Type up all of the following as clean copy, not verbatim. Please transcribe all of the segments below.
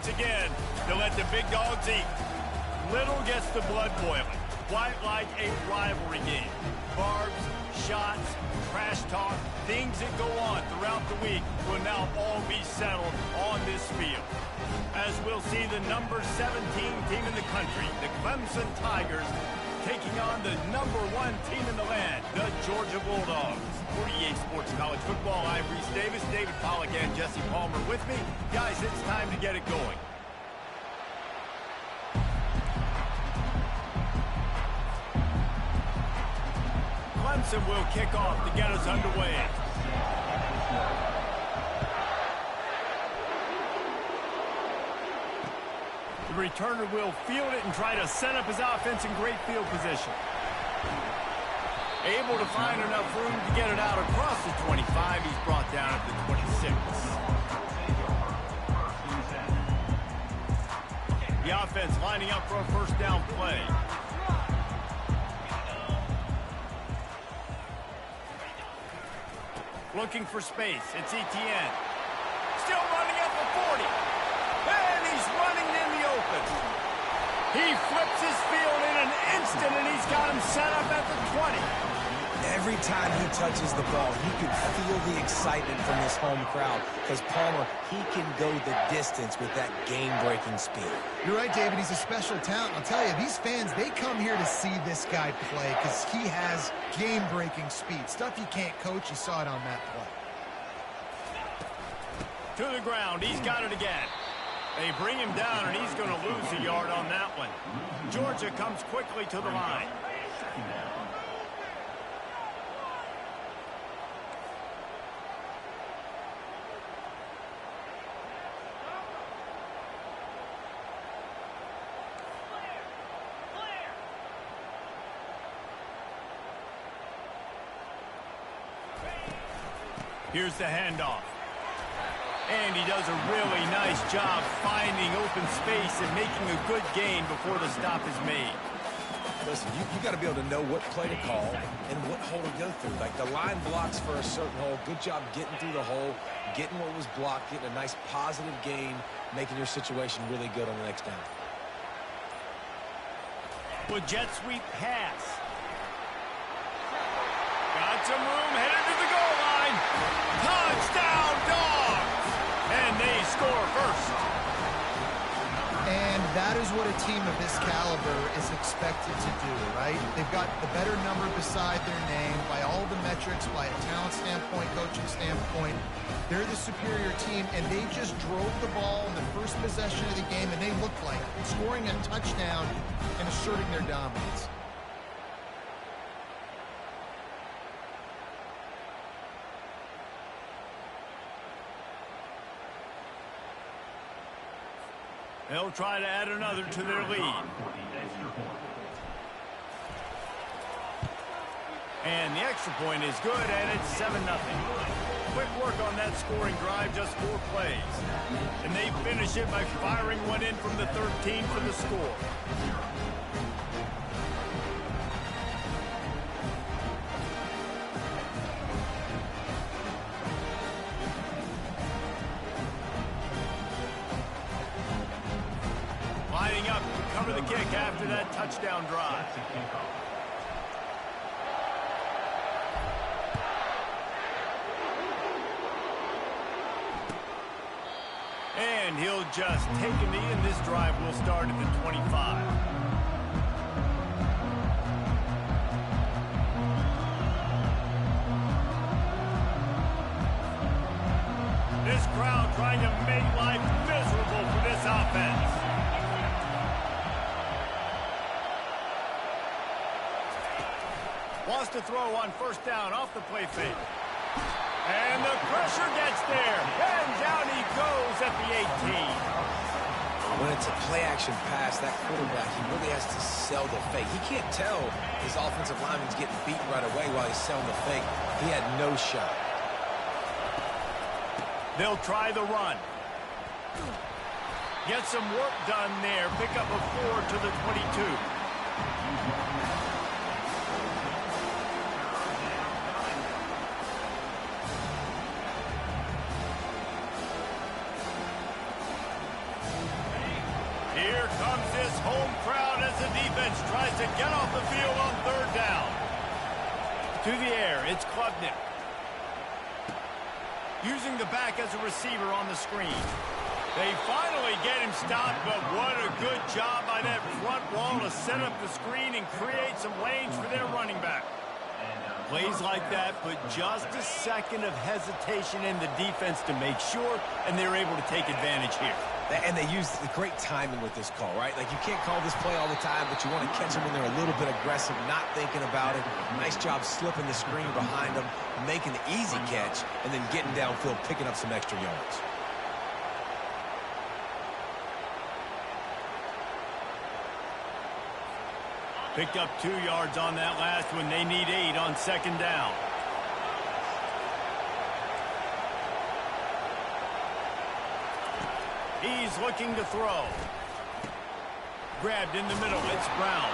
once again to let the big dogs eat. Little gets the blood boiling, quite like a rivalry game. Barbs, shots, trash talk, things that go on throughout the week will now all be settled on this field. As we'll see the number 17 team in the country, the Clemson Tigers, taking on the number 1 team in the land, the Georgia Bulldogs. 48 Sports College Football, I'm Reese Davis, David Pollack, and Jesse Palmer with me. Guys, it's time to get it going. Clemson will kick off to get us underway. The returner will field it and try to set up his offense in great field position. Able to find enough room to get it out across the 25. He's brought down at the 26. The offense lining up for a first down play. Looking for space. It's Etienne. Still running at the 40. And he's running in the open. He flips his field in an instant, and he's got him set up at the 20. Every time he touches the ball, you can feel the excitement from this home crowd because Palmer, he can go the distance with that game-breaking speed. You're right, David. He's a special talent. I'll tell you, these fans, they come here to see this guy play because he has game-breaking speed. Stuff you can't coach. You saw it on that play. To the ground. He's got it again. They bring him down, and he's going to lose a yard on that one. Georgia comes quickly to the line. Here's the handoff. And he does a really nice job finding open space and making a good gain before the stop is made. Listen, you got to be able to know what play to call and what hole to go through. Like the line blocks for a certain hole. Good job getting through the hole, getting what was blocked, getting a nice positive gain, making your situation really good on the next down. With jet sweep pass. Got some room, headed to the goal line. Touchdown, Dogs! And they score first. And that is what a team of this caliber is expected to do, right? They've got the better number beside their name by all the metrics, by a talent standpoint, coaching standpoint. They're the superior team, and they just drove the ball in the first possession of the game, and they looked like scoring a touchdown and asserting their dominance. They'll try to add another to their lead. And the extra point is good, and it's 7-0. Quick work on that scoring drive, just 4 plays. And they finish it by firing one in from the 13 for the score. Lining up to cover the kick after that touchdown drive. And he'll just take a knee, and this drive will start at the 25. This crowd trying to make life miserable for this offense. Wants to throw on first down off the play fake. And the pressure gets there. And down he goes at the 18. When it's a play-action pass, that quarterback, he really has to sell the fake. He can't tell his offensive lineman's getting beaten right away while he's selling the fake. He had no shot. They'll try the run. Get some work done there. Pick up a 4 to the 22. Here comes this home crowd as the defense tries to get off the field on third down. To the air, it's Klubnik. Using the back as a receiver on the screen. They finally get him stopped, but what a good job by that front wall to set up the screen and create some lanes for their running back. Plays like that put just a second of hesitation in the defense to make sure, and they're able to take advantage here. And they used the great timing with this call, right? Like, you can't call this play all the time, but you want to catch them when they're a little bit aggressive, not thinking about it. Nice job slipping the screen behind them, making the easy catch, and then getting downfield, picking up some extra yards. Picked up 2 yards on that last one. They need 8 on second down. He's looking to throw. Grabbed in the middle. It's Brown.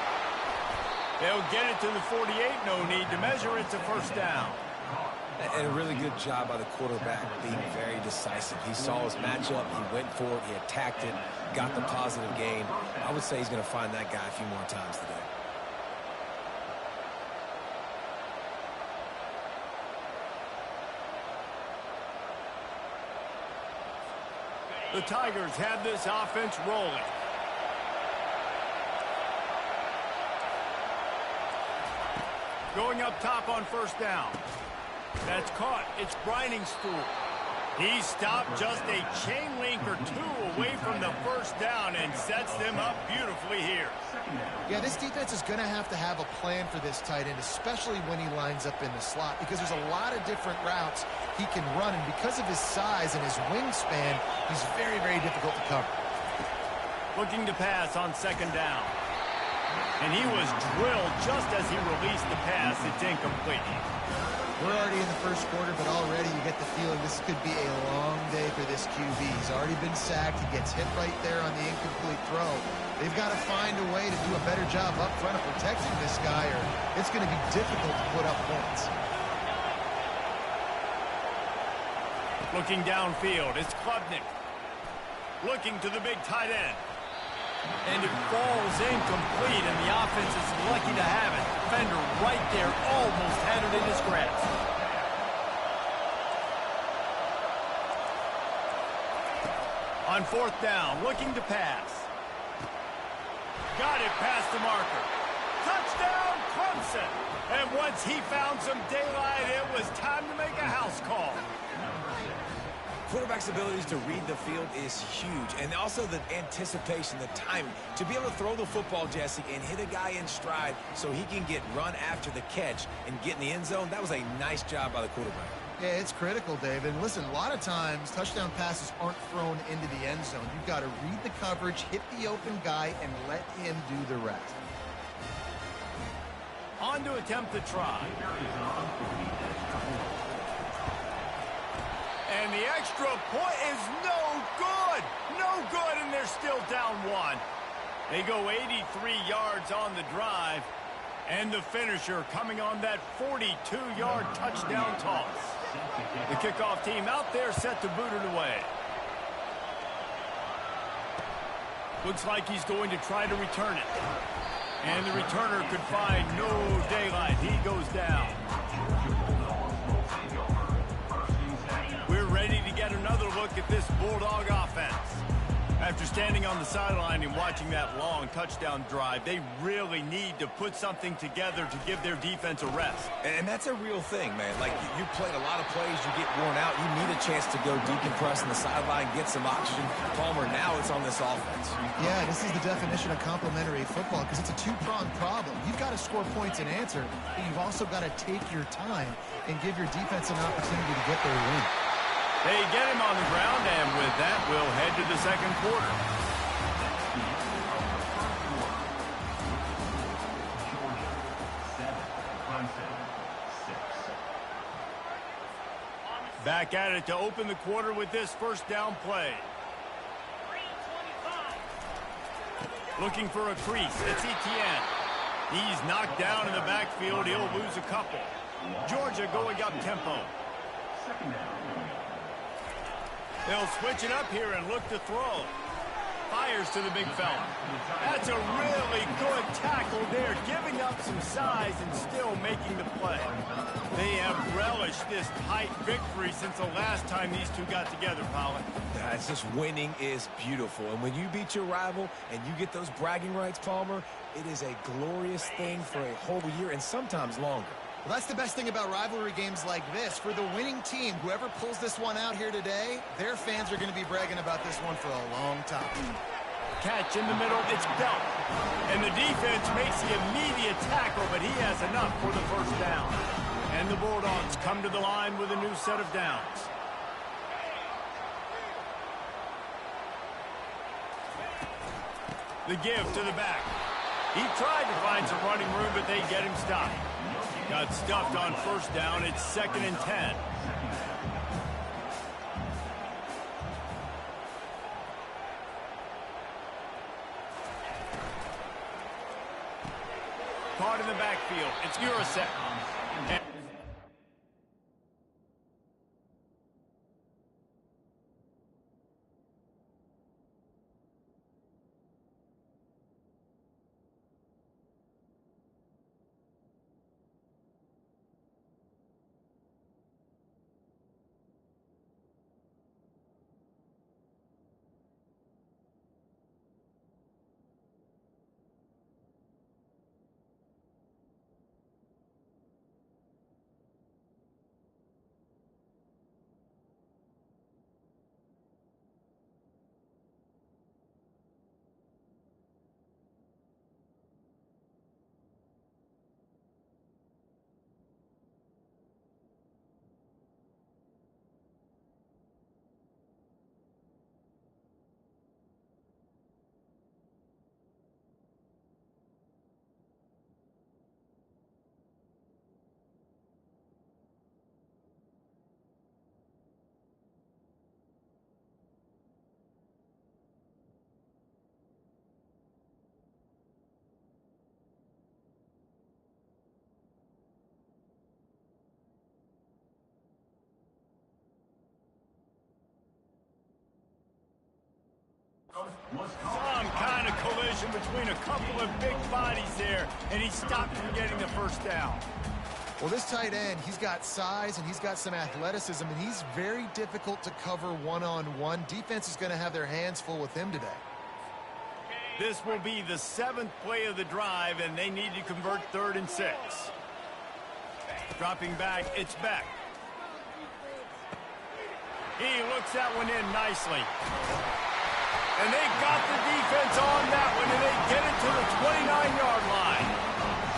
They'll get it to the 48. No need to measure. It's a first down. And a really good job by the quarterback being very decisive. He saw his matchup. He went for it. He attacked it. Got the positive gain. I would say he's going to find that guy a few more times today. The Tigers have this offense rolling. Going up top on first down. That's caught. It's Briningstool. He stopped just a chain link or 2 away from the first down and sets them up beautifully here. Yeah, this defense is going to have a plan for this tight end, especially when he lines up in the slot, because there's a lot of different routes he can run, and because of his size and his wingspan, he's very, very difficult to cover. Looking to pass on second down. And he was drilled just as he released the pass. It's incomplete. We're already in the first quarter, but already you get the feeling this could be a long day for this QB. He's already been sacked. He gets hit right there on the incomplete throw. They've got to find a way to do a better job up front of protecting this guy, or it's going to be difficult to put up points. Looking downfield, it's Klubnik. Looking to the big tight end. And it falls incomplete, and the offense is lucky to have it. Defender right there almost had it in his grasp. On fourth down, looking to pass. Got it past the marker. Touchdown, Clemson. And once he found some daylight, it was time to make a house call. Quarterback's abilities to read the field is huge, and also the anticipation, the timing. To be able to throw the football, Jesse, and hit a guy in stride so he can get run after the catch and get in the end zone, that was a nice job by the quarterback. Yeah, it's critical, David. And listen, a lot of times touchdown passes aren't thrown into the end zone. You've got to read the coverage, hit the open guy, and let him do the rest. On to attempt the try. And the extra point is no good. No good, and they're still down 1. They go 83 yards on the drive. And the finisher coming on that 42-yard touchdown toss. The kickoff team out there set to boot it away. Looks like he's going to try to return it. And the returner could find no daylight. He goes down. We're ready to get another look at this Bulldog offense. After standing on the sideline and watching that long touchdown drive, they really need to put something together to give their defense a rest. And that's a real thing, man. Like, you played a lot of plays, you get worn out, you need a chance to go decompress on the sideline, get some oxygen. Palmer, now it's on this offense. Yeah, this is the definition of complementary football, because it's a two-pronged problem. You've got to score points and answer, but you've also got to take your time and give your defense an opportunity to get their win. They get him on the ground, and with that, we'll head to the second quarter. Back at it to open the quarter with this first down play. Looking for a crease. It's Etienne. He's knocked down in the backfield. He'll lose a couple. Georgia going up tempo. They'll switch it up here and look to throw. Fires to the big fella. That's a really good tackle there, giving up some size and still making the play. They have relished this tight victory since the last time these two got together, Pollard. It's just winning is beautiful. And when you beat your rival and you get those bragging rights, Palmer, it is a glorious thing for a whole year and sometimes longer. Well, that's the best thing about rivalry games like this. For the winning team, whoever pulls this one out here today, their fans are going to be bragging about this one for a long time. Catch in the middle, it's Belt. And the defense makes the immediate tackle, but he has enough for the first down. And the Bulldogs come to the line with a new set of downs. The give to the back. He tried to find some running room, but they get him stopped. Got stuffed on first down. It's 2nd and 10. Caught in the backfield. It's Urasek. Some kind of collision between a couple of big bodies there, and he stopped from getting the first down. Well, this tight end, he's got size and he's got some athleticism, and he's very difficult to cover one-on-one. Defense is going to have their hands full with him today. This will be the 7th play of the drive, and they need to convert 3rd and 6. Dropping back, it's Beck. He looks that one in nicely. And they got the defense on that one, and they get it to the 29-yard line.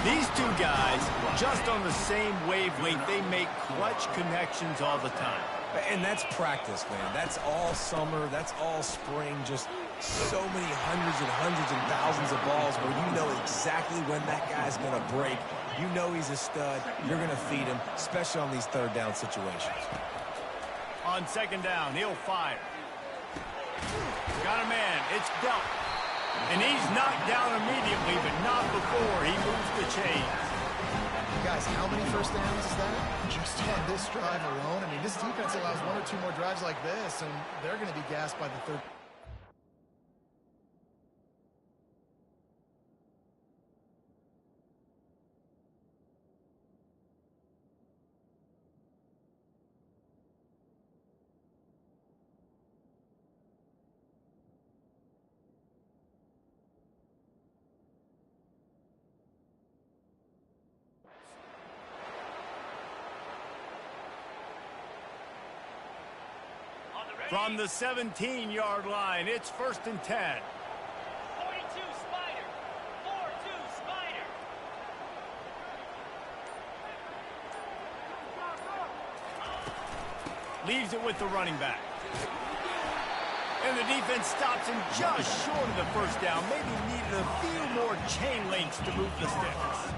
These two guys, just on the same wavelength, they make clutch connections all the time. And that's practice, man. That's all summer. That's all spring. Just so many hundreds and thousands of balls where you know exactly when that guy's going to break. You know he's a stud. You're going to feed him, especially on these 3rd down situations. On 2nd down, he'll fire. Got a man. It's Belt. And he's knocked down immediately, but not before he moves the chains. Guys, how many first downs is that? Just on this drive alone. I mean, this defense allows 1 or 2 more drives like this, and they're going to be gassed by the 3rd. From the 17-yard line, it's 1st and 10. 42 Spider. 4-2 Spider. Leaves it with the running back. And the defense stops him just short of the first down. Maybe needed a few more chain links to move the sticks.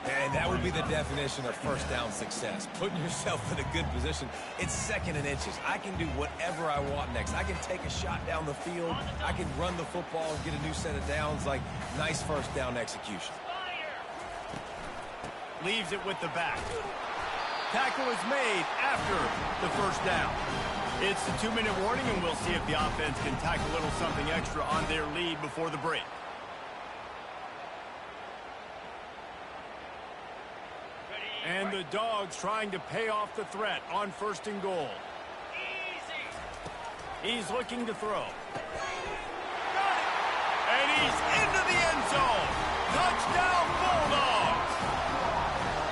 And that would be the definition of first down success. Putting yourself in a good position. It's 2nd and inches. I can do whatever I want next. I can take a shot down the field. I can run the football and get a new set of downs. Like, nice first down execution. Leaves it with the back. Tackle is made after the first down. It's the 2-minute warning, and we'll see if the offense can tack a little something extra on their lead before the break. And the Dogs trying to pay off the threat on 1st and goal. He's looking to throw. And he's into the end zone. Touchdown, Bulldogs!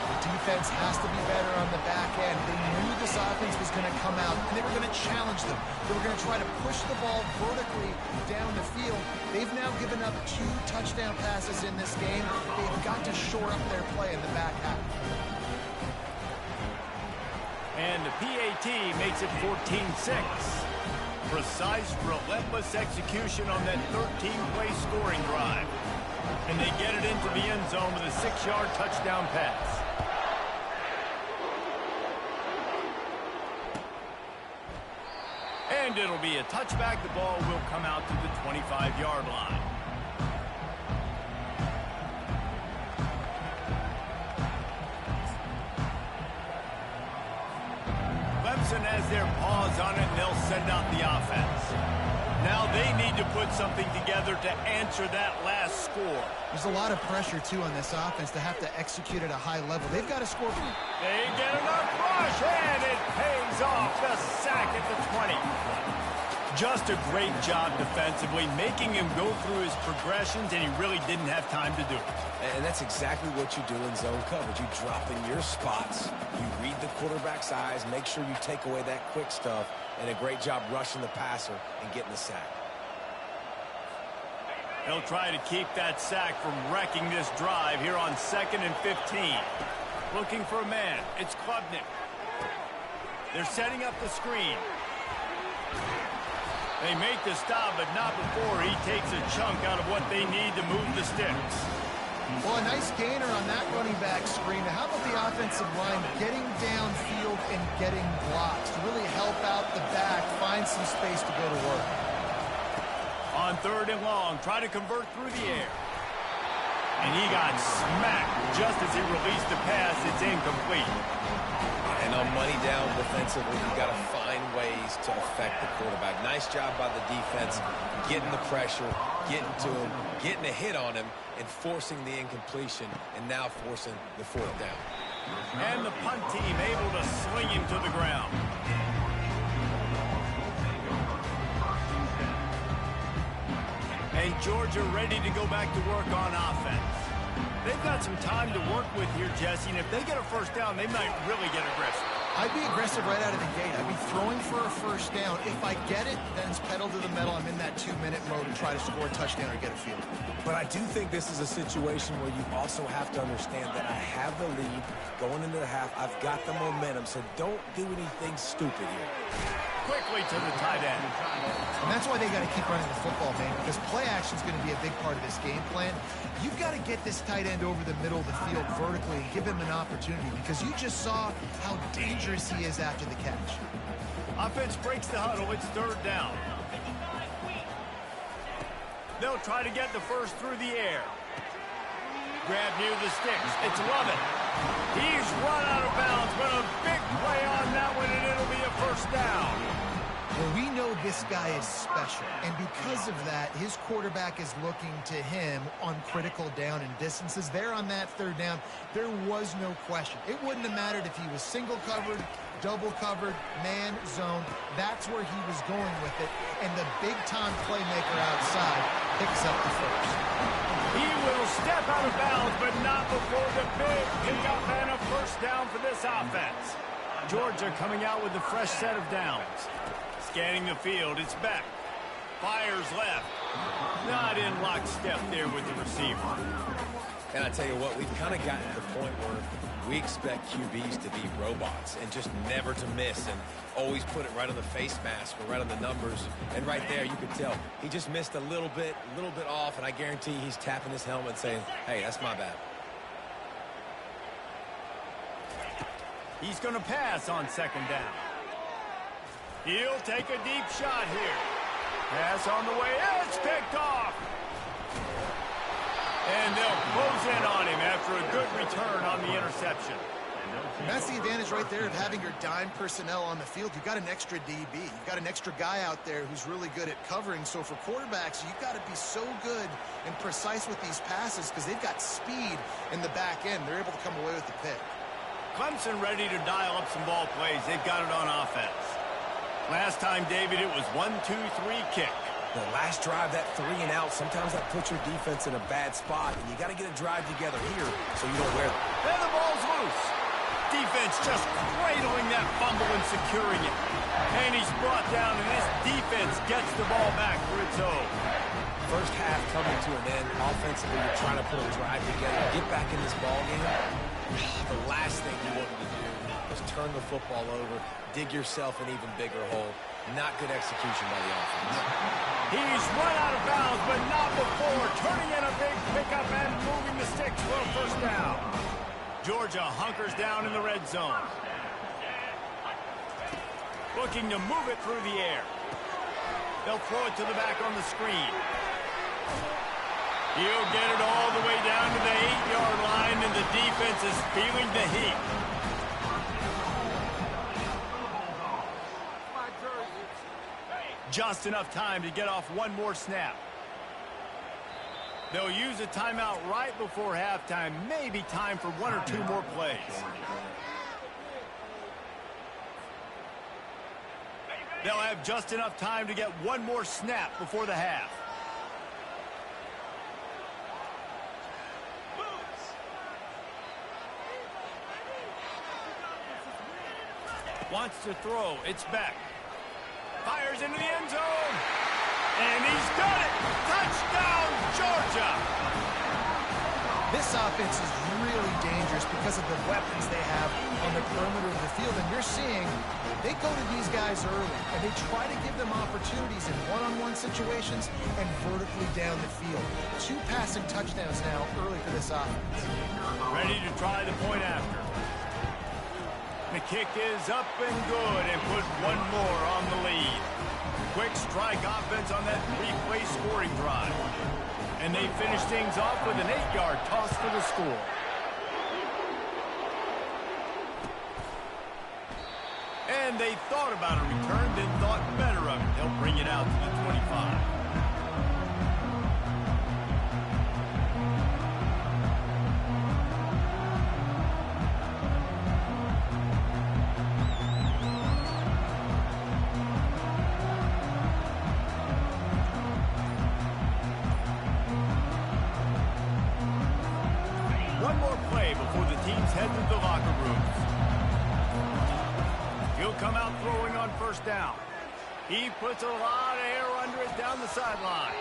The defense has to be better on the back end. They knew this offense was going to come out, and they were going to challenge them. They were going to try to push the ball vertically down the field. They've now given up 2 touchdown passes in this game. They've got to shore up their play in the back half. And the PAT makes it 14-6. Precise, relentless execution on that 13-play scoring drive. And they get it into the end zone with a 6-yard touchdown pass. And it'll be a touchback. The ball will come out to the 25-yard line. Clemson has their paws on it, and they'll send out the offense. Now they need to put something together to answer that last score. There's a lot of pressure, too, on this offense to have to execute at a high level. They've got to score. They get enough rush, and it pays off. The sack at the 20. Just a great job defensively, making him go through his progressions, and he really didn't have time to do it. And that's exactly what you do in zone coverage. You drop in your spots, you read the quarterback's eyes, make sure you take away that quick stuff, and a great job rushing the passer and getting the sack. They'll try to keep that sack from wrecking this drive here on 2nd and 15. Looking for a man. It's Klubnik. They're setting up the screen. They make the stop, but not before he takes a chunk out of what they need to move the sticks. Well, a nice gainer on that running back screen. How about the offensive line getting downfield and getting blocks to really help out the back, find some space to go to work? On 3rd and long, try to convert through the air. And he got smacked just as he released the pass. It's incomplete. And on money down defensively, you got to find ways to affect the quarterback. Nice job by the defense, getting the pressure, getting to him, getting a hit on him, and forcing the incompletion, and now forcing the 4th down. And the punt team able to sling him to the ground. And Georgia ready to go back to work on offense. They've got some time to work with here, Jesse, and if they get a 1st down, they might really get aggressive. I'd be aggressive right out of the gate. I'd be throwing for a 1st down. If I get it, then it's pedal to the metal. I'm in that 2-minute mode to try to score a touchdown or get a field. But I do think this is a situation where you also have to understand that I have the lead going into the half. I've got the momentum, so don't do anything stupid here. Quickly to the tight end. And that's why they got to keep running the football, man, because play action is going to be a big part of this game plan. You've got to get this tight end over the middle of the field vertically and give him an opportunity, because you just saw how dangerous he is after the catch. Offense breaks the huddle. It's 3rd down. They'll try to get the 1st through the air. Grab near the sticks. It's Lovett. He's run out of bounds, but a big play on that one, and it'll be a 1st down. Well, we know this guy is special, and because of that, his quarterback is looking to him on critical down and distances. There on that 3rd down, there was no question. It wouldn't have mattered if he was single covered, double covered, man, zone. That's where he was going with it, and the big-time playmaker outside picks up the 1st. He will step out of bounds, but not before the big pickup and a 1st down for this offense. Georgia coming out with a fresh set of downs. Scanning the field, it's Beck. Fires left. Not in lockstep there with the receiver. And I tell you what, we've kind of gotten to the point where we expect QBs to be robots and just never to miss and always put it right on the face mask or right on the numbers. And right there, you could tell he just missed a little bit off, and I guarantee he's tapping his helmet saying, hey, that's my bad. He's going to pass on 2nd down. He'll take a deep shot here. Pass on the way. It's picked off. And they'll close in on him after a good return on the interception. And that's the advantage right there of having your dime personnel on the field. You've got an extra DB. You've got an extra guy out there who's really good at covering. So for quarterbacks, you've got to be so good and precise with these passes because they've got speed in the back end. They're able to come away with the pick. Clemson ready to dial up some ball plays. They've got it on offense. Last time, David, it was 1-2-3 kick. The last drive, that 3 and out, sometimes that puts your defense in a bad spot, and you got to get a drive together here so you don't wear them. And the ball's loose. Defense just cradling that fumble and securing it. And he's brought down, and this defense gets the ball back for its own. First half coming to an end. Offensively, you're trying to put a drive together, get back in this ball game. The last thing you wanted to do was turn the football over, dig yourself an even bigger hole. Not good execution by the offense. He's run out of bounds, but not before turning in a big pickup and moving the sticks for a first down. Georgia hunkers down in the red zone. Looking to move it through the air. They'll throw it to the back on the screen. He'll get it all the way down to the 8-yard line, and the defense is feeling the heat. Just enough time to get off one more snap. They'll use a timeout right before halftime. Maybe time for 1 or 2 more plays. They'll have just enough time to get one more snap before the half. Wants to throw. It's back. Fires into the end zone. And he's done it. Touchdown, Georgia. This offense is really dangerous because of the weapons they have on the perimeter of the field. And you're seeing they go to these guys early, and they try to give them opportunities in one-on-one situations and vertically down the field. 2 passing touchdowns now early for this offense. Ready to try the point after. The kick is up and good, and put one more on the lead. Quick strike offense on that 3-play scoring drive. And they finish things off with an 8-yard toss for the score. And they thought about a return, then thought better of it. They'll bring it out to the 25. One more play before the teams head to the locker rooms. He'll come out throwing on first down. He puts a lot of air under it down the sideline.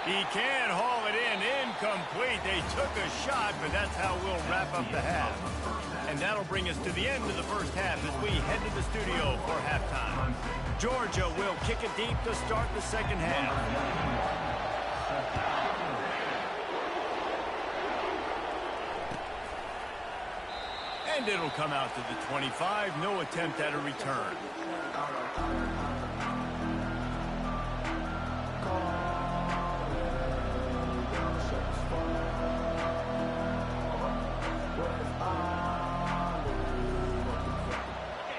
He can haul it in. Incomplete. They took a shot, but that's how we'll wrap up the half. And that'll bring us to the end of the first half as we head to the studio for halftime. Georgia will kick it deep to start the second half. And it'll come out to the 25. No attempt at a return.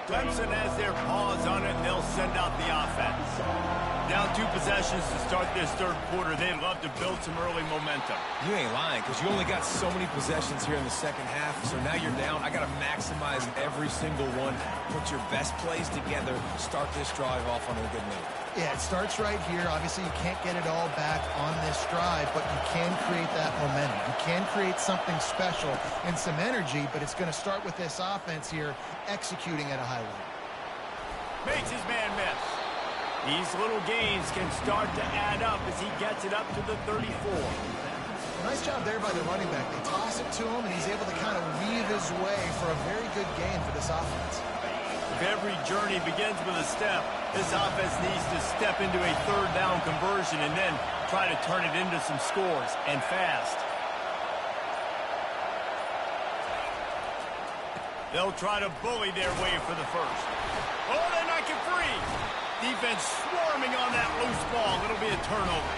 Clemson has their paws on it, and they'll send out the offense. Down 2 possessions to start this third quarter. They'd love to build some early momentum. You ain't lying, because you only got so many possessions here in the second half, so now you're down. I got to maximize every single one. Put your best plays together. Start this drive off on a good note. Yeah, it starts right here. Obviously, you can't get it all back on this drive, but you can create that momentum. You can create something special and some energy, but it's going to start with this offense here executing at a high level. Makes his man miss. These little gains can start to add up as he gets it up to the 34. Nice job there by the running back. They toss it to him, and he's able to kind of weave his way for a very good gain for this offense. If every journey begins with a step, this offense needs to step into a third down conversion and then try to turn it into some scores, and fast. They'll try to bully their way for the first. Oh, they knock it free. Defense swarming on that loose ball. It'll be a turnover.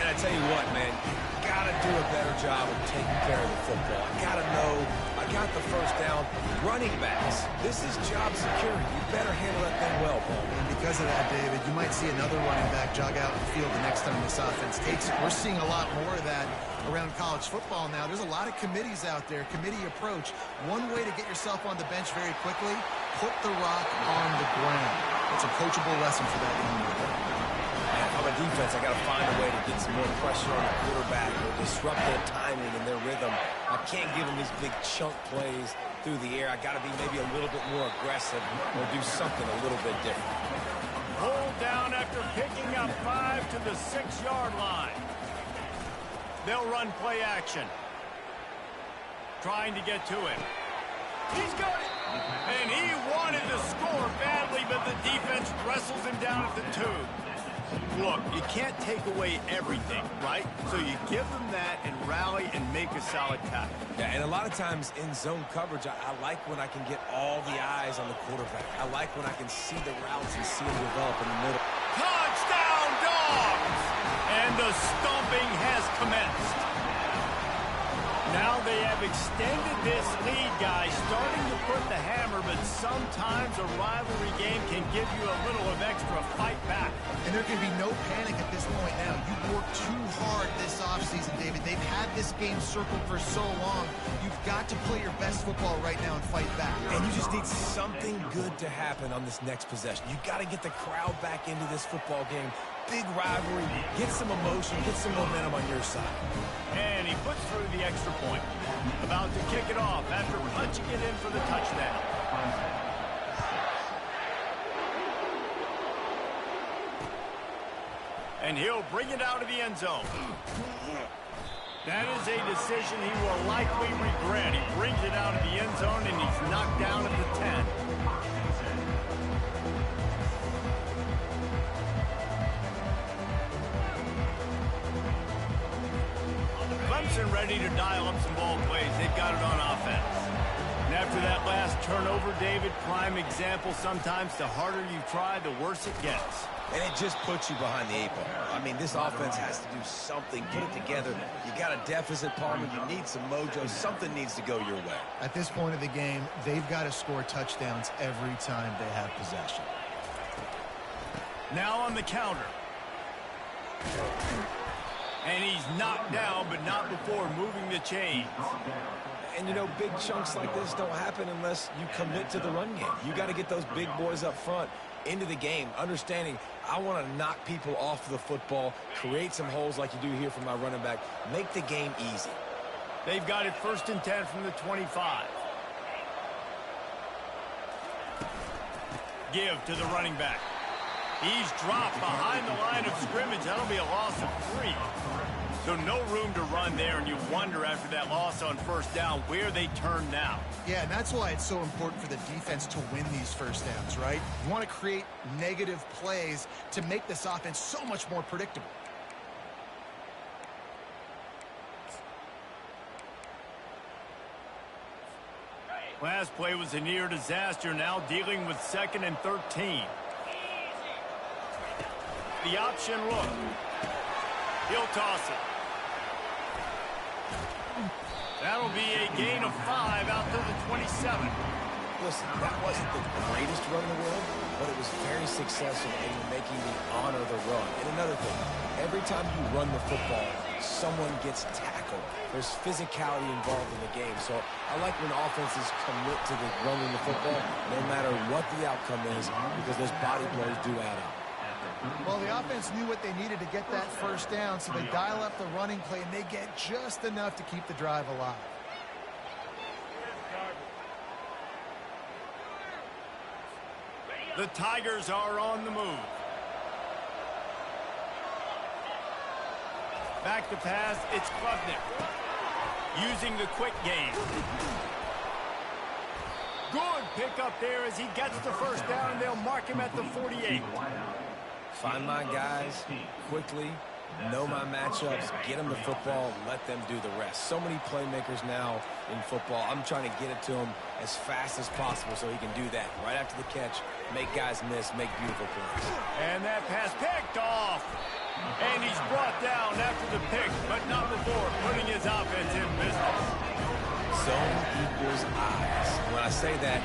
And I tell you what, man, you got to do a better job of taking care of the football. I got to know I I got the first down. Running backs, this is job security. You better handle that thing well, Paul. And because of that, David, you might see another running back jog out in the field the next time this offense takes it. We're seeing a lot more of that around college football now. There's a lot of committees out there, committee approach. One way to get yourself on the bench very quickly, put the rock on the ground. It's a coachable lesson for that young man. On a defense, I got to find a way to get some more pressure on the quarterback or disrupt their timing and their rhythm. I can't give them these big chunk plays through the air. I got to be maybe a little bit more aggressive or do something a little bit different. Pulled down after picking up 5 to the 6-yard line. They'll run play action. Trying to get to him. He's got it. And he wanted to score badly, but the defense wrestles him down at the 2. Look, you can't take away everything, right? So you give them that and rally and make a solid tackle. Yeah, and a lot of times in zone coverage, I like when I can get all the eyes on the quarterback. I like when I can see the routes and see them develop in the middle. Touchdown, Dogs! And the stomping has commenced. Now they have extended this lead, guys, starting to put the hammer, but sometimes a rivalry game can give you a little of extra fight back. And there can be no panic at this point now. You've worked too hard this offseason, David. They've had this game circled for so long. You've got to play your best football right now and fight back. And you just need something good to happen on this next possession. You got to get the crowd back into this football game. Big rivalry, get some emotion, get some momentum on your side. And he puts through the extra point. About to kick it off after punching it in for the touchdown. And he'll bring it out of the end zone. That is a decision he will likely regret. He brings it out of the end zone and he's knocked down at the 10. Clemson ready to dial up some ball plays. They've got it on offense. And after that last turnover, David, prime example, sometimes the harder you try, the worse it gets. And it just puts you behind the 8 ball. I mean, this offense has to do something, put it together. You got a deficit, Palmer. You need some mojo. Something needs to go your way. At this point of the game, they've got to score touchdowns every time they have possession. Now on the counter. And he's knocked down, but not before moving the chains. And, you know, big chunks like this don't happen unless you commit to the run game. You got to get those big boys up front into the game, understanding I want to knock people off the football, create some holes like you do here from my running back, make the game easy. They've got it 1st and 10 from the 25. Give to the running back. He's dropped behind the line of scrimmage. That'll be a loss of 3. So no room to run there, and you wonder after that loss on 1st down where they turn now. Yeah, and that's why it's so important for the defense to win these 1st downs, right? You want to create negative plays to make this offense so much more predictable. Last play was a near disaster, now dealing with 2nd and 13. The option look. He'll toss it. That'll be a gain of 5 out to the 27. Listen, that wasn't the greatest run in the world, but it was very successful in making me honor the run. And another thing, every time you run the football, someone gets tackled. There's physicality involved in the game. So I like when offenses commit to the running the football, no matter what the outcome is, because those body blows do add up. Well, the offense knew what they needed to get that 1st down, so they dial up the running play, and they get just enough to keep the drive alive. The Tigers are on the move. Back to pass, it's Klubnik. Using the quick game. Good pickup there as he gets the 1st down, and they'll mark him at the 48. Find my guys quickly, know my matchups, get them the football, let them do the rest. So many playmakers now in football. I'm trying to get it to him as fast as possible so he can do that. Right after the catch, make guys miss, make beautiful plays. And that pass picked off. And he's brought down after the pick, but not before putting his offense in business. Zone equals people's eyes. When I say that,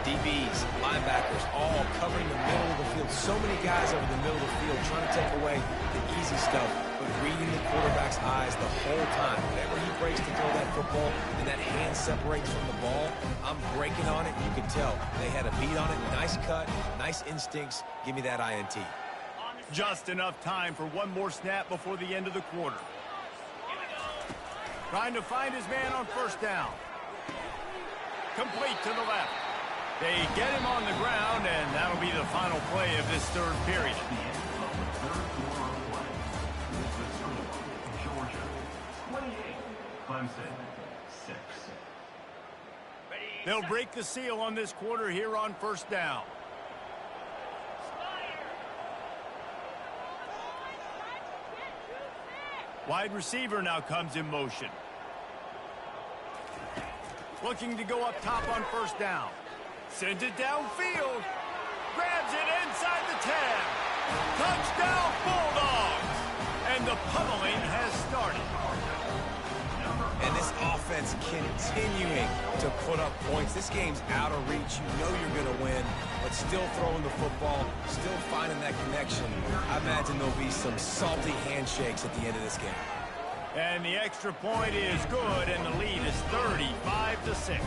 DBs, linebackers, all covering the middle of the field. So many guys over the middle of the field trying to take away the easy stuff, but reading the quarterback's eyes the whole time. Whenever he breaks to throw that football and that hand separates from the ball, I'm breaking on it. You can tell they had a beat on it. Nice cut, nice instincts. Give me that INT. Just enough time for one more snap before the end of the quarter. Trying to find his man on first down. Complete to the left. They get him on the ground, and that'll be the final play of this third period. They'll break the seal on this quarter here on first down. Wide receiver now comes in motion. Looking to go up top on first down. Sends it downfield. Grabs it inside the 10. Touchdown Bulldogs! And the pummeling has started. And this offense continuing to put up points. This game's out of reach. You know you're going to win, but still throwing the football, still finding that connection. I imagine there'll be some salty handshakes at the end of this game. And the extra point is good, and the lead is 35-6.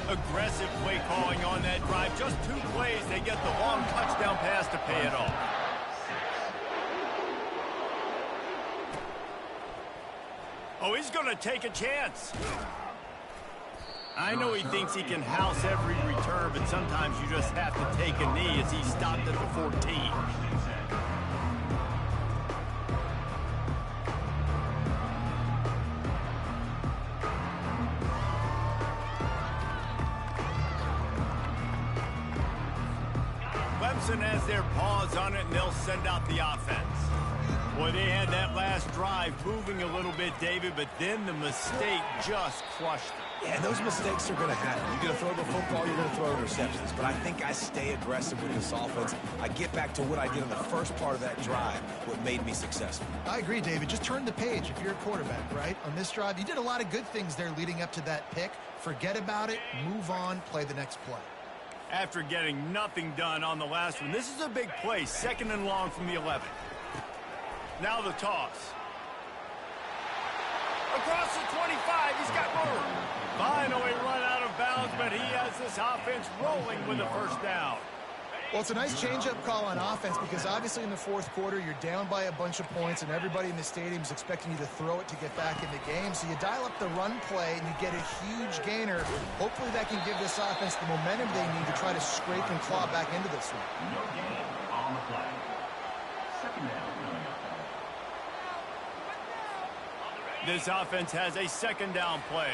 Aggressive play calling on that drive. Just 2 plays, they get the long touchdown pass to pay it off. Oh, he's going to take a chance. I know he thinks he can house every return, but sometimes you just have to take a knee as he stopped at the 14. Clemson has their paws on it, and they'll send out the offense. Boy, they had that last drive moving a little bit, David, but then the mistake just crushed them. Yeah, those mistakes are going to happen. You're going to throw the football, you're going to throw interceptions. But I think I stay aggressive with this offense. I get back to what I did in the first part of that drive, what made me successful. I agree, David. Just turn the page if you're a quarterback, right? On this drive, you did a lot of good things there leading up to that pick. Forget about it, move on, play the next play. After getting nothing done on the last one, this is a big play, 2nd and long from the 11. Now the toss. Across the 25, he's got room. Finally run out of bounds, but he has this offense rolling with a first down. Well, it's a nice change-up call on offense because obviously in the fourth quarter, you're down by a bunch of points and everybody in the stadium is expecting you to throw it to get back in the game. So you dial up the run play and you get a huge gainer. Hopefully that can give this offense the momentum they need to try to scrape and claw back into this one. No gain on the play. 2nd down. This offense has a 2nd down play.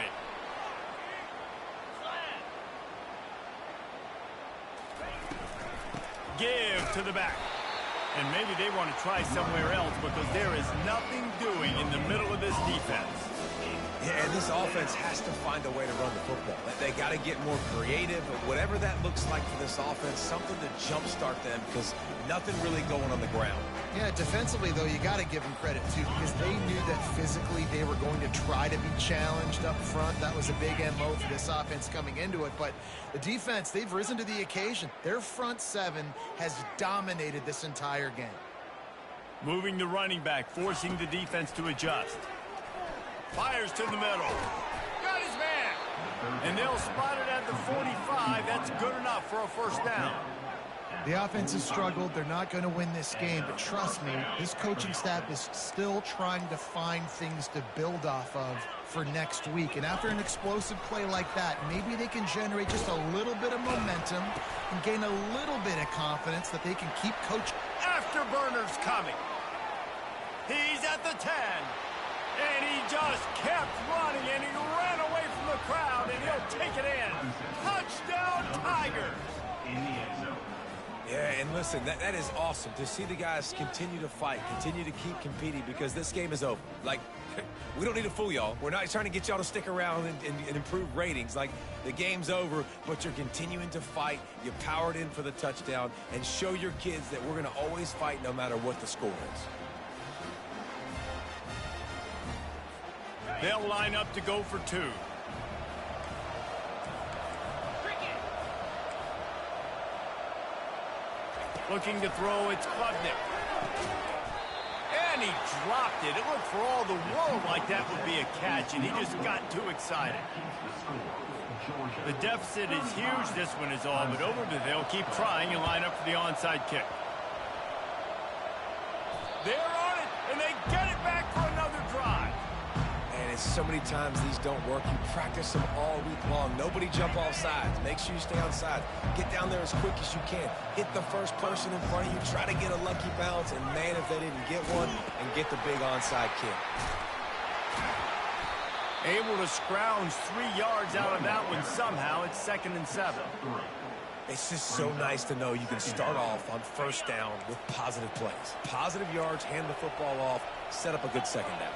Give to the back. And maybe they want to try somewhere else because there is nothing doing in the middle of this defense. Yeah, and this offense has to find a way to run the football. They got to get more creative, but whatever that looks like for this offense, something to jumpstart them because nothing really going on the ground. Yeah, defensively, though, you got to give them credit, too, because they knew that physically they were going to try to be challenged up front. That was a big MO for this offense coming into it. But the defense, they've risen to the occasion. Their front 7 has dominated this entire game. Moving the running back, forcing the defense to adjust. Fires to the middle. Got his man. And they'll spot it at the 45. That's good enough for a first down. The offense has struggled. They're not going to win this game. But trust me, this coaching staff is still trying to find things to build off of for next week. And after an explosive play like that, maybe they can generate just a little bit of momentum and gain a little bit of confidence that they can keep coaching. Afterburner's coming. He's at the 10. And he just kept running, and he ran away from the crowd, and he'll take it in. Touchdown, Tigers! In the end zone. Yeah, and listen, that is awesome to see the guys continue to fight, continue to keep competing because this game is over. Like, we don't need to fool y'all. We're not trying to get y'all to stick around and improve ratings. Like, the game's over, but you're continuing to fight. You powered in for the touchdown and show your kids that we're going to always fight no matter what the score is. They'll line up to go for 2. Looking to throw, it's Klubnik. And he dropped it. It looked for all the world like that would be a catch, and he just got too excited. The deficit is huge. This one is all but over, but they'll keep trying and line up for the onside kick. They're on it, and they get it back for another drive. And it's so many times these don't work. You practice them all week long. Nobody jump off sides. Make sure you stay on sides. Get down there as quick as you can. Hit the first person in front of you. Try to get a lucky bounce. And, man, if they didn't get one, and get the big onside kick. Able to scrounge 3 yards out of that one somehow. It's 2nd and 7. It's just so nice to know you can start off on first down with positive plays. Positive yards, hand the football off, set up a good second down.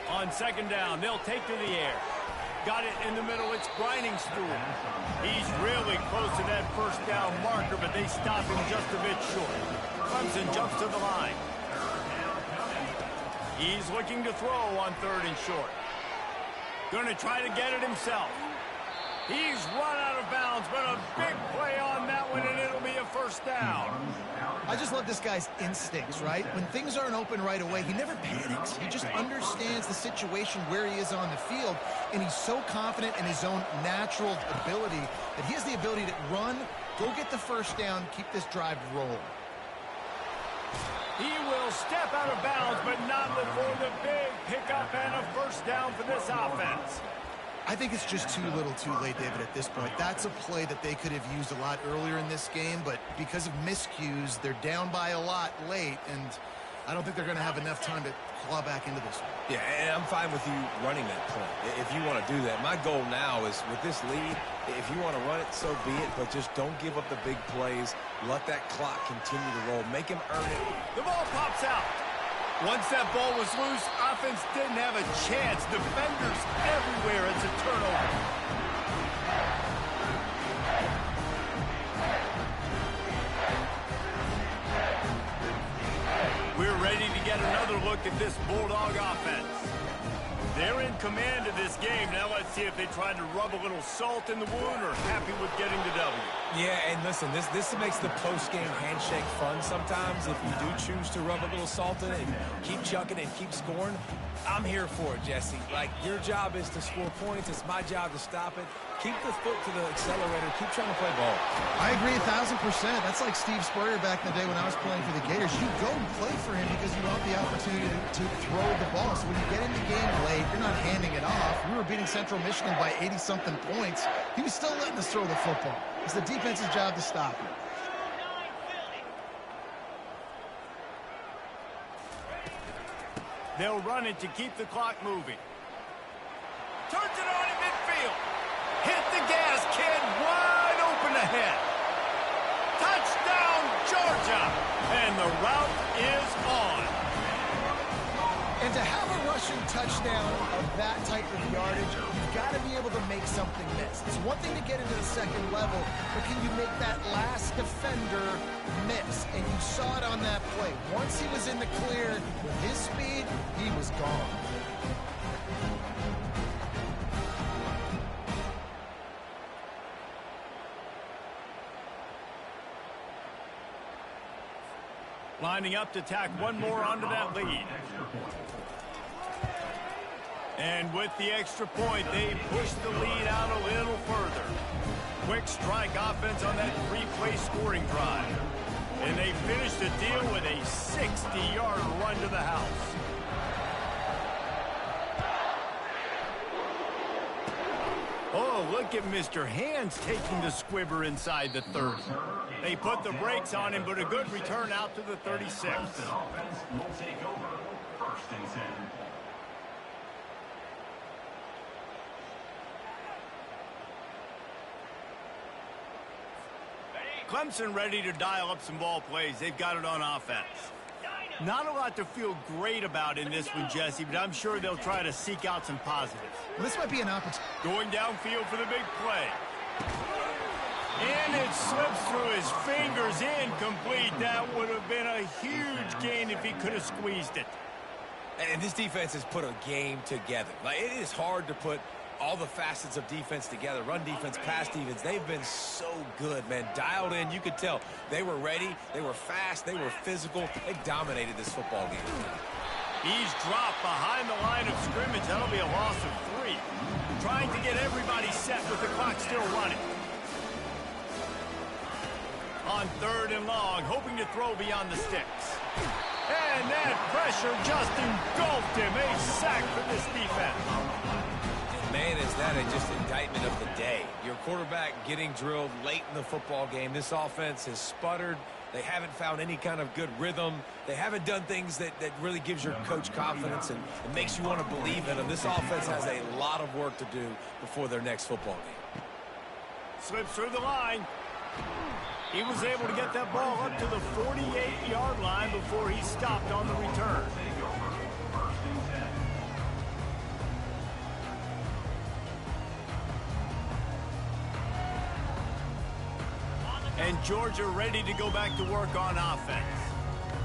On 2nd down, they'll take to the air. Got it in the middle, it's Grinding Stool. He's really close to that first down marker, but they stop him just a bit short. Clemson jumps to the line. He's looking to throw on 3rd and short. Going to try to get it himself. He's run out of bounds, but a big play on that one, and it'll be a first down. I just love this guy's instincts, right? When things aren't open right away, he never panics. He just understands the situation where he is on the field, and he's so confident in his own natural ability that he has the ability to run, go get the first down, keep this drive rolling. He will step out of bounds, but not before the big pickup and a first down for this offense. I think it's just too little too late, David, at this point. That's a play that they could have used a lot earlier in this game, but because of miscues, they're down by a lot late, and I don't think they're going to have enough time to claw back into this one. Yeah, and I'm fine with you running that point if you want to do that. My goal now is with this lead, if you want to run it, so be it, but just don't give up the big plays. Let that clock continue to roll. Make him earn it. The ball pops out. Once that ball was loose, offense didn't have a chance. Defenders everywhere. It's a turnover. We're ready to get another look at this Bulldog offense. They're in command of this game. Now let's see if they tried to rub a little salt in the wound or happy with getting the W. Yeah, and listen, this makes the post-game handshake fun sometimes. If you do choose to rub a little salt in it and keep chucking and keep scoring, I'm here for it, Jesse. Like, your job is to score points. It's my job to stop it. Keep the foot to the accelerator. Keep trying to play ball. I agree 1,000%. That's like Steve Spurrier back in the day when I was playing for the Gators. You go and play for him because you want the opportunity to throw the ball. So when you get in the game late, you're not handing it off. We were beating Central Michigan by 80-something points. He was still letting us throw the football. It's the defense's job to stop him. They'll run it to keep the clock moving. Turns it on in midfield. Hit the gas, kid. Wide open ahead. Touchdown, Georgia. And the route is on. And to have a rushing touchdown of that type of yardage, you've got to be able to make something miss. It's one thing to get into the second level, but can you make that last defender miss? And you saw it on that play. Once he was in the clear with his speed, he was gone. Lining up to tack one more onto that lead. And with the extra point, they push the lead out a little further. Quick strike offense on that three-play scoring drive. And they finish the deal with a 60-yard run to the house. Oh, look at Mr. Hands taking the squibber inside the 30. They put the brakes on him, but a good return out to the 36. Offense will take over 1st and 10. Clemson ready to dial up some ball plays. They've got it on offense. Not a lot to feel great about in this one, Jesse, but I'm sure they'll try to seek out some positives. Well, this might be an opportunity. Going downfield for the big play. And it slips through his fingers, incomplete. That would have been a huge gain if he could have squeezed it. And this defense has put a game together. Like, it is hard to put all the facets of defense together, run defense, pass defense. They've been so good, man. Dialed in, you could tell. They were ready, they were fast, they were physical. They dominated this football game. He's dropped behind the line of scrimmage. That'll be a loss of 3. Trying to get everybody set with the clock still running. On 3rd and long, hoping to throw beyond the sticks. And that pressure just engulfed him. A sack for this defense. Man, is that just indictment of the day. Your quarterback getting drilled late in the football game. This offense has sputtered. They haven't found any kind of good rhythm. They haven't done things that really gives your coach confidence and makes you want to believe in them. This offense has a lot of work to do before their next football game. Slips through the line. He was able to get that ball up to the 48-yard line before he stopped on the return. And Georgia ready to go back to work on offense.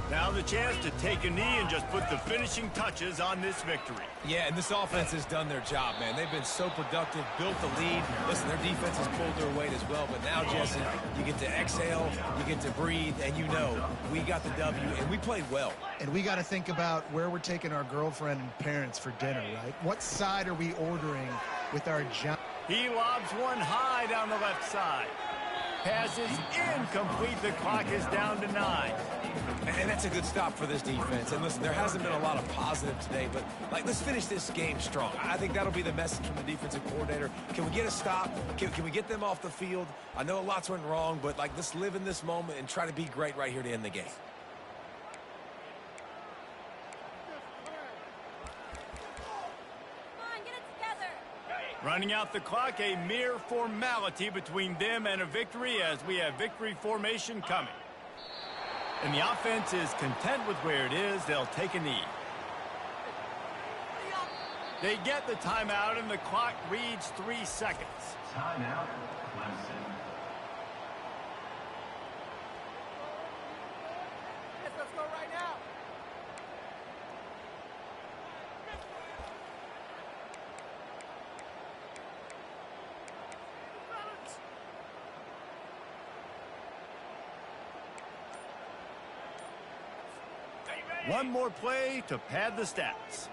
Now the chance to take a knee and just put the finishing touches on this victory. Yeah, and this offense has done their job, man. They've been so productive, built the lead. Listen, their defense has pulled their weight as well. But now, Jesse, you get to exhale, you get to breathe, and you know we got the W, and we played well. And we got to think about where we're taking our girlfriend and parents for dinner, right? What side are we ordering with our giant? He lobs one high down the left side. Pass is incomplete. The clock is down to 9. And that's a good stop for this defense. And listen, there hasn't been a lot of positive today, but let's finish this game strong. I think that'll be the message from the defensive coordinator. Can we get a stop? Can we get them off the field? I know lots went wrong, but let's live in this moment and try to be great right here to end the game. Running out the clock, a mere formality between them and a victory as we have victory formation coming. And the offense is content with where it is. They'll take a knee. They get the timeout, and the clock reads 3 seconds. Timeout, Clemson. Let's go right now. One more play to pad the stats.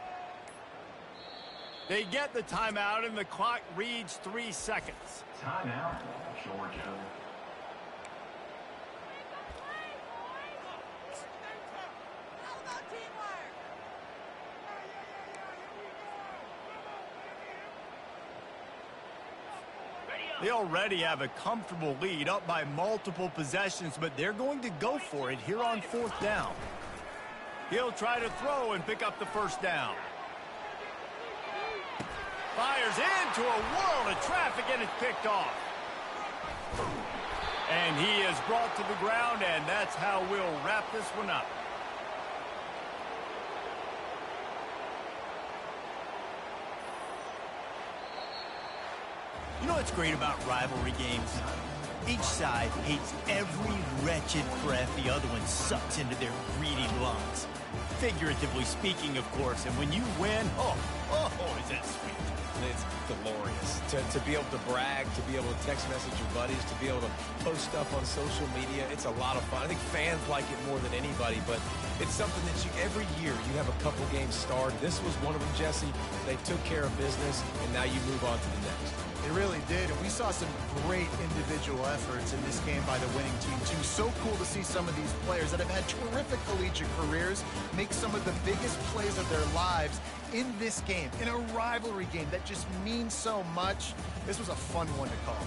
They get the timeout, and the clock reads 3 seconds. Timeout, Georgia. They already have a comfortable lead, up by multiple possessions, but they're going to go for it here on 4th down. He'll try to throw and pick up the 1st down. Fires into a world of traffic, and it's picked off. And he is brought to the ground, and that's how we'll wrap this one up. You know what's great about rivalry games? Each side hates every wretched breath the other one sucks into their greedy lungs. Figuratively speaking, of course, and when you win, oh, is that sweet. It's glorious to be able to brag, to be able to text message your buddies, to be able to post stuff on social media. It's a lot of fun. I think fans like it more than anybody, but it's something that every year you have a couple games starred. This was one of them, Jesse. They took care of business, and now you move on to the next. It really did, and we saw some great individual efforts in this game by the winning team, too. So cool to see some of these players that have had terrific collegiate careers make some of the biggest plays of their lives in this game, in a rivalry game that just means so much. This was a fun one to call.